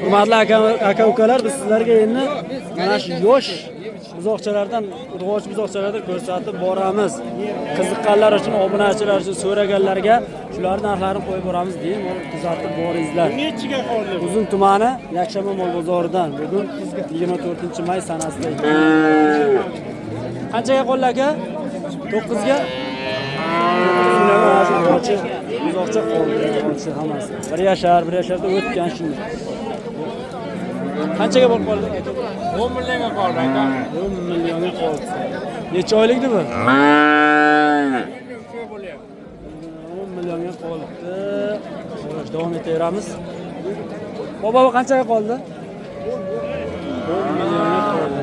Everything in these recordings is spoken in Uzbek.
Hurmatli aka ukalar, biz sizlarga endi mana shu yosh buzoqchalardan, urg'och buzoqchalardan ko'rsatib boramiz. Qiziqqanlar uchun, obunachilar uchun, so'raganlarga shularning narxlarini qo'yib boramiz deyim, kuzatib boringizlar. Nechiga qoldi? Uzun tumani Yakshanba mol bozoridan. Bugun 24-may sanasida. Qanchaga qoldi aka? 9ga. Buzoqcha qoldi, hammasi. 1 yasharda o'tgan shunday. Qanchaga bo'lib qoldi? 10 millionga qoldi aka. 10 millionga qoldi. Necha oylikdi bu? 10 millionga qoldi. Xo'sh, davom etaveramiz. Bobo qanchaga qoldi? 10 millionga qoldi.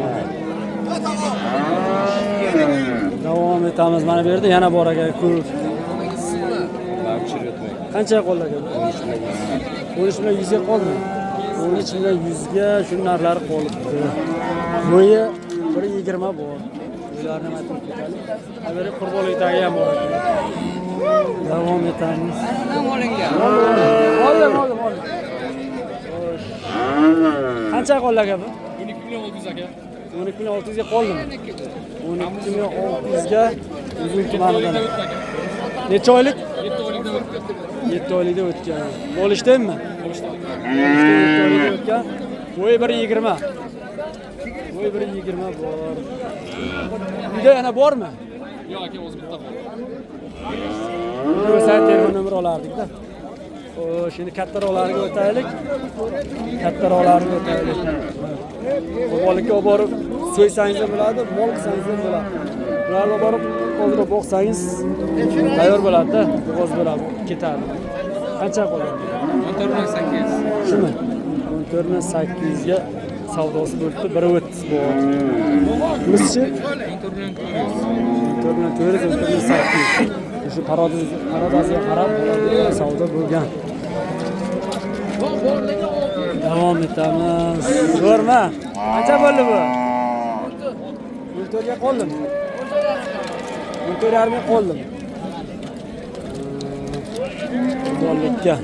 Davom etamiz. Mana bu yerda yana bor aka, ko'p. Qanchaga qoldi aka? 13 million 100 ga qoldimi? 13 million 100 ga shu narxlari qolibdi. Bo'yi 120 bor. Ularni aytib ketaylik. Habari qurbonlikdagi ham bor ekan. Davom etamiz. Oldim. Xo'sh. Qancha qoldi aka bu? 12 million 600 aka. 12 million 600 ga qoldimi? 12 million 600 ga uzun tumanidan. Necha oylik? 7 oylikda o'tgan. Bo'lishdimi? Bo'lishdi. 7 oylikda o'tgan. Bo'yi 120. Bo'yi 120 bor. Uyda yana bormi? Yo'q aka, o'zi bitta qoldi. O'sha telefon nomeri olardik-da. Xo'sh, endi kattaroqlarga o'taylik. Qo'bollikka olib borib so'ysangiz ham bo'ladi, mol qilsangiz ham bo'ladi. Ularni olib borib hozir boqsangiz tayyor bo'ladi-da, bo'g'oz bo'ladi, ketadi. Qancha qoladi? 14.8. Shumi? 14.8 ga savdosi bo'libdi, 1.30 bor. Bunisi 14.8. Shu parodasiga qarab savdo bo'lgan. Davom etamiz. Ko'rma. Qancha bo'ldi bu? 14 ga qoldimi? 14.5 ga qoldimi? Qo'bollikka.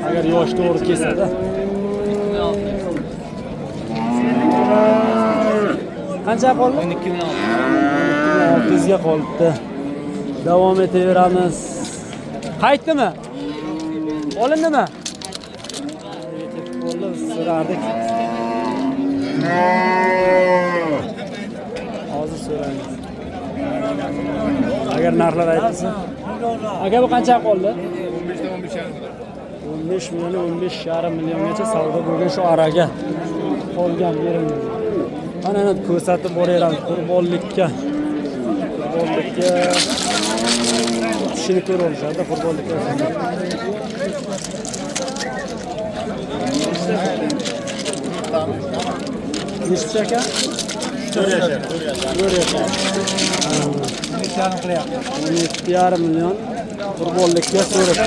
Agar yosh to'g'ri kelsa-da. Qancha qoldi? 12.600 ga qoldi. Davom etaveramiz. Qaytdimi? Olindimi? Qo'lni so'rardik. Hozir so'raymiz. Agar narxlar aytilsa. Aka bu qancha qoldi? 15 million 15,5 milliongacha savdo bo'lgan shu araga qolgan yerimda. Mana ko'rsatib boraveramiz qurbonlikka. Shuni ko'rib olishadi qurbonlikka. Nechta aka? 4 yashar. 7,5 million qurbonlikka so'rab.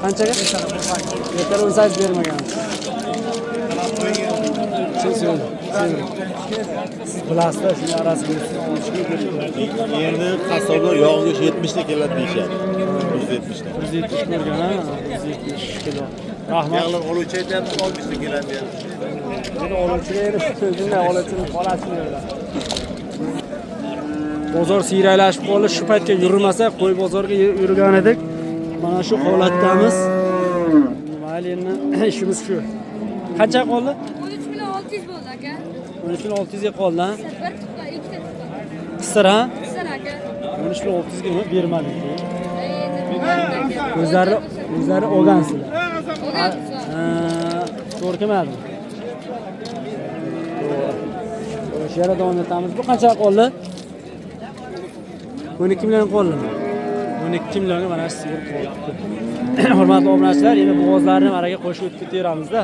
Qanchaga? Yetar 18 bermagan. Bilasizlar, shuni arasiga endi qassoblar yog'iga 70 ta keladi deyshadi. 170 ta. 170 ko'rgan, ha? 170 kilo. Rahmat. Yog'lar oluvchi aytayapti, 60 ta keladi deyapti. Buni oluvchilar shunday oluvchining xolasini beradi. Bozor siyraylashib qoldi, shu paytga yurmasa, qo'y bozorga yurgan edik. Mana shu holatdamiz. Mayli, endi ishimiz shu. Qancha qoldi? 13 million 600 bo'ldi aka. 13 million 600 ga qoldi, ha? Bir tuqqa, ikkita tuqqa. Qisir, ha? Qisir aka. 13 million 600 ga bermadi. Endi O'zlari olgansizlar. O'rganibsiz. To'g'ri kelmadi. O'sha yerda davom etamiz. Bu qancha qoldi? 12 million qoldimi? 12 millionga mana shu sigir qoldi. Hurmatli obunachilar, endi bo'g'ozlarni araga qo'shib o'tib ketaveramiz-da.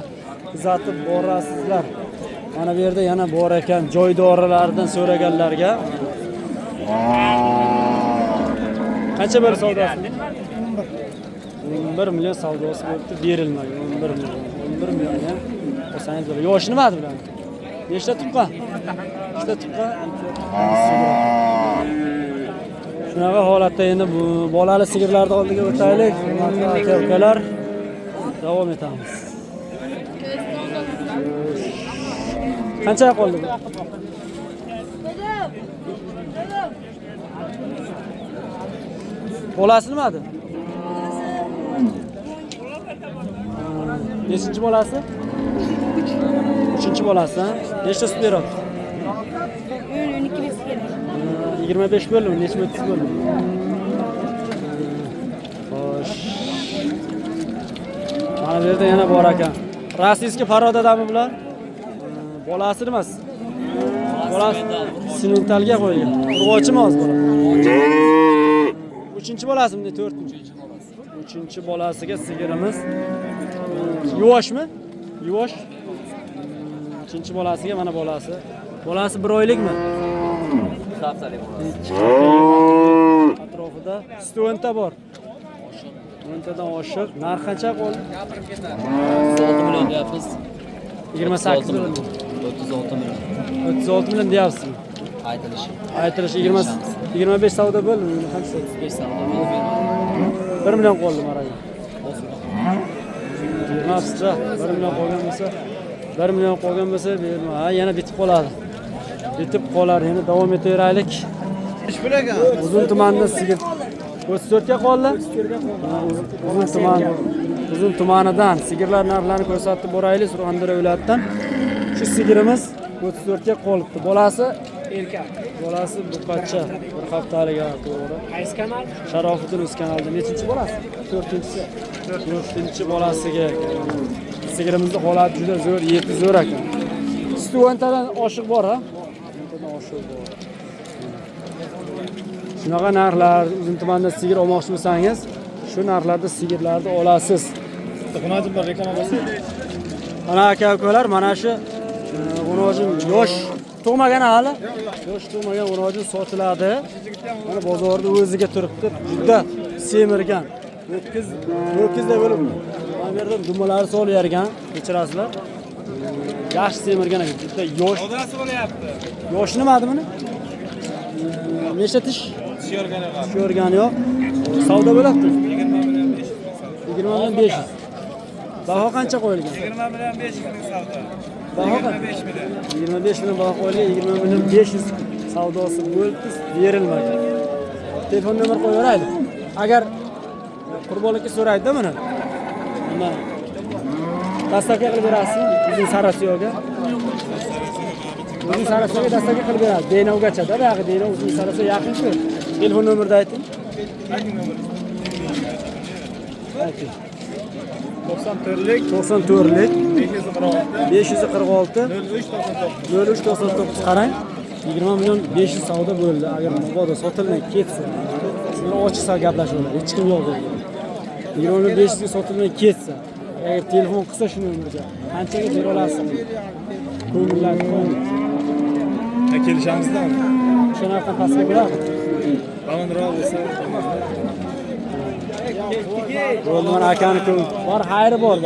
Kuzatib borasizlar. Mana bu yerda yana bor ekan, joy dorilardan so'raganlarga. Qancha bir savdosi? 11 million savdosi bo'libdi, berilmagan. 11 million. 11 millionga olsangiz bo'ladi. Yoshi nima bilan? Nechta tuqqan? 2ta tuqqan. Shunaqa holatda endi bu bolali sigirlarni oldiga o'taylik. Aka-ukalar, Davom etamiz. Qancha qoldi bu? Bolasi nimadi? Nechinchi bolasi? 3-chi bolasi, ha? Nechta sut beradi? 25 bo'ldimi? Necha o'ttiz bo'ldimi? Xo'sh. Mana bu yerda yana bor ekan. Rossiyskiy parodadami bular? Bolasi emas. Bolasi simentalga qo'ygan. Urg'ochimi hozir bola? 3-chi bolasimi, 4-chi? 3-chi bolasiga sigirimiz. Yuvoshmi? Yuvosh. 3-chi bolasiga mana bolasi. Bolasi 1 oylikmi? 2 haftalik bo'ladi. Atrofida suti o'nta bor. O'ntadan oshiq. Narx qancha qoldi? 36 million deyapmiz. 28 million. 36 million. 36 million deyapsizmi? Aytilishi. Aytilishi 25 savdo bo'ldimi? Qancha? 5 savdo bo'ldi. 1 million qoldi maraga. Bermabsiz-da. 1 million qolgan bo'lsa, 1 million qolgan bo'lsa berma. Ha, yana bitib qoladi. Bitib qolar. Endi davom etaveraylik. Uzun tumanda sigir 34 ga qoldi. Uzun tumanidan sigirlar narxlarini ko'rsatib boraylik Surxondaryo viloyatidan. Shu sigirimiz 34 ga qolibdi. Bolasi erkak. Bolasi buqacha. Bir haftalik to'g'ri. Qaysi kanal? Sharofiddin o'z kanalida. Nechinchi bolasi? 4-chi. 4-chi bolasiga. Sigirimizni holati juda zo'r, yeti zo'r ekan. Suti o'ntadan oshiq bor, ha? O'ntadan oshiq bor. Shunaqa narxlar, uzun tumanda sigir olmoqchi bo'lsangiz, shu narxlarda sigirlarni olasiz. Xunoji bir reklama bo'lsa. Mana aka-ukalar, mana shu g'unojin yosh tug'magan hali. Yosh tug'magan g'unojin sotiladi. Mana bozorda o'ziga turibdi, juda semirgan. 9 da bo'lib. Mana bu yerda dumalari solib yergan, kechirasizlar. Yaxshi semirgan ekan, juda yosh. Odasi bo'layapti. Yosh nimadi buni? Nechta tish? Sho'rgani yo'q. Savdo bo'lyapti. 20 million 500. Baho qancha qo'yilgan? 20 million 500 ming savdo. Baho 25 million baho qo'yilgan, 20 million 500 savdosi bo'ldi, berilmagan. Telefon nomer qo'yaveraylik. Agar qurbonlikka so'raydi-da buni. Nima? Dastavka qilib berasizmi? Bizning Sarasiyoga. Uzun Sarasiyoga dastavka qilib beradi. Denovgacha-da, buyog'i Denov Uzun Sarasiyo yaqin-ku. Telefon nomerni ayting. 94lik 94lik 546 0399 qarang. 20 million 500 savdo bo'ldi. Agar mabodo sotilmay ketsa, sizlar ochiqsa gaplashinglar. Hech kim yo'q dedi. 20 million 500 ga sotilmay ketsa, agar telefon qilsa shu nomerga, qanchaga bera olasiz? Ko'ngillar kelishamizdan. O'sha narxdan pastga bo'ladi. Balandroq bo'lsa. Bo'lgan akani bor, xayri bor.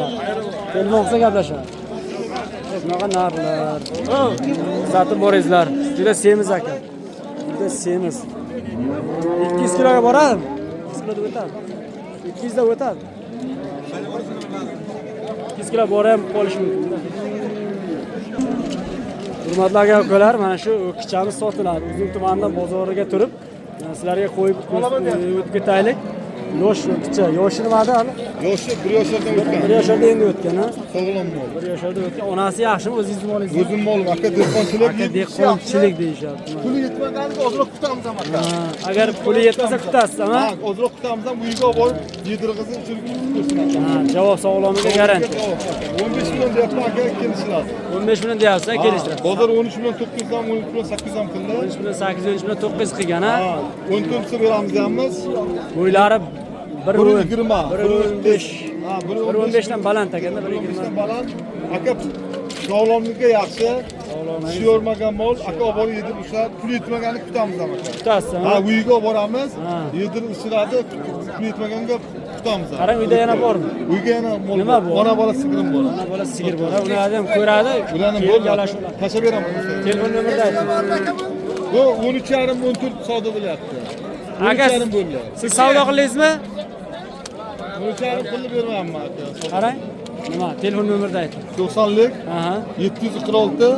Telefon qilsa gaplashadi. Shunaqa narxlar. Sotib boringizlar. Juda semiz ekan. Juda semiz. 200 kiloga boradimi? 200 kiloda o'tadi. 200 da o'tadi. 200 kilo bora ham qolishi mumkin. Hurmatli aka-ukalar, mana shu kichamiz sotiladi. Uzun tumanda bozoriga turib, sizlarga qo'yib o'tib ketaylik. Yosh kicha, yoshi nimada hali? Yoshi 1 yoshdan o'tgan. 1 yoshda endi o'tgan, ha? Sog'lom mol. 1 yoshda o'tgan. Onasi yaxshimi, o'zingizni molingiz? O'zim molim, aka dehqonchilik. Aka dehqonchilik deyishyapti. Puli yetmaganida ozroq kutamiz ham aka. Agar puli yetmasa kutasiz, ha? Ha, ozroq kutamiz ham uyga olib borib, yedirg'izib turib. Ha, javob sog'lomiga garantiya. 15 million deyapman aka, kelishlar. 15 million deyapsiz, kelishlar. Bozor 13 million 900 dan 13 million 800 ham qildi. 13 million 800, 13 million 900 qilgan, ha? Ha, 14 so'm beramiz deyapmiz. Bo'ylari 1.20, 1.15. Ha, 1.15 dan baland ekanda, 1.20 dan 1.20. baland. Aka sog'lomlikka yaxshi. Ish yormagan mol, aka olib borib yedirib ushlab, pul yetmaganini kutamiz ham aka. Tutasiz, Ha, ha? uyga olib boramiz, Ha. yedirib ushladi, pul yetmaganga kutamiz ham. Qarang, uyda yana bormi? Uyga yana mol. Nima bu? Ona bola sigirim bor. Mana bola sigir bor, ha? Ularni ham ko'radi. Ularni keyin bo'ldi. gaplashib. Tashlab beraman. Telefon nomerni ayting. Bu 13,5 14 savdo bo'lyapti. Aka, 13,5 bo'ldi. siz savdo qildingizmi? Bunchaning pulni bermayapman aka. Qarang. Nima? Telefon nomerni ayting. 90lik Aha. 746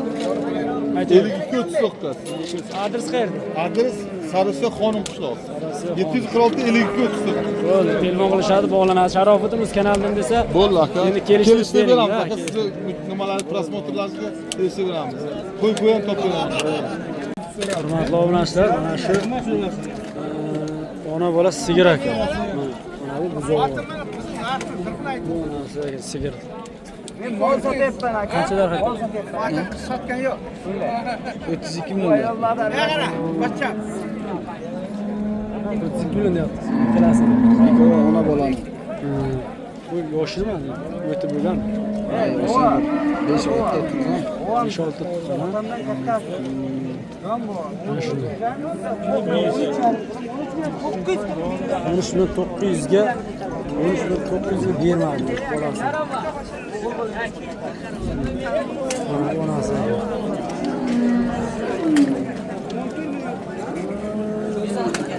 Ayting. 52 39. Adres qayerda? Adres Sarosiyo xonim qishloq. 746 52 39. Bo'ldi, telefon qilishadi, bog'lanadi. Sharofiddin o'z kanalidan desa, Bo'ldi aka. Endi kelishib Kelishib bering, beramiz ha, aka. Sizni nimalarni prosmotrlaringizga kelishib beramiz. Qo'y ham topib beramiz. hurmatli obunachilar, mana shu ona bola sigir aka. Mana bu buzoq. Bu narsa sigir. Men mol sotyapman aka. Qanchalar aka? Sotgan yo'q. 32 million. Qara, bachcha. 32 million deyapsiz. Ikkalasi. Ikkovi ona bolani. Bu yoshimi? O'tib bo'lgan. 5-6 turgan. 5-6 tuqqan. Otamdan kattasi. Jon bu. Mana shunday. 13 13 900 ga 13 900 ga bermadi bolasi. Onasi.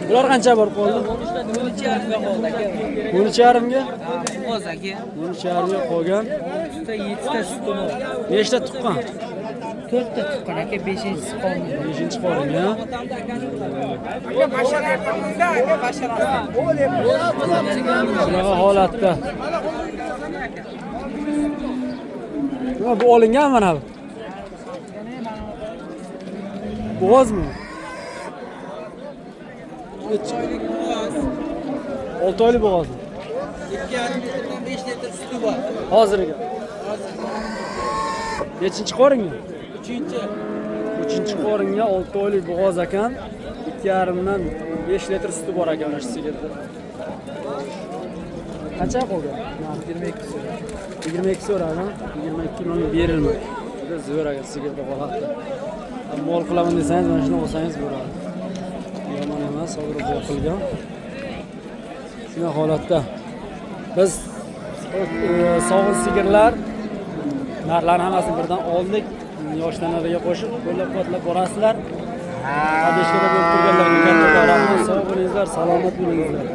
Bular qancha bor qoldi? 13.5 ga qoldi aka. 13.5 ga? Oz aka. 13.5 ga qolgan. Ustida 7 ta suti bor. Nechta tuqqan? 4 ta tuqqan aka, 5-inchisi qoldi. 5-chi qorin ya. Shunaqa holatda. Nima bu olingan mana bu? Bo'g'ozmi? 6 oylik bo'g'ozmi? 2,5 litrdan 5 litr suti bor. Hozirga. Nechinchi qoringa? 3-chi. 3-chi qoringa 6 oylik bo'g'oz ekan. 2,5 dan 5 litr suti bor ekan mana shu sigirda. Qancha qolgan? 22 so'm. 22 so'radi. 22 million berilmadi. Juda zo'r ekan sigirda holatda. Mol qilaman desangiz mana shuni olsangiz bo'ladi. Yomon emas, to'g'ri boqilgan. Shunday holatda biz sog'in sigirlar narxlarni hammasini birdan oldik. Yoshlanariga qo'shib qo'llab-quvvatlab borasizlar. Qabishkada bo'lib turganlarga katta rahmat, sog' bo'lingizlar, salomat bo'lingizlar.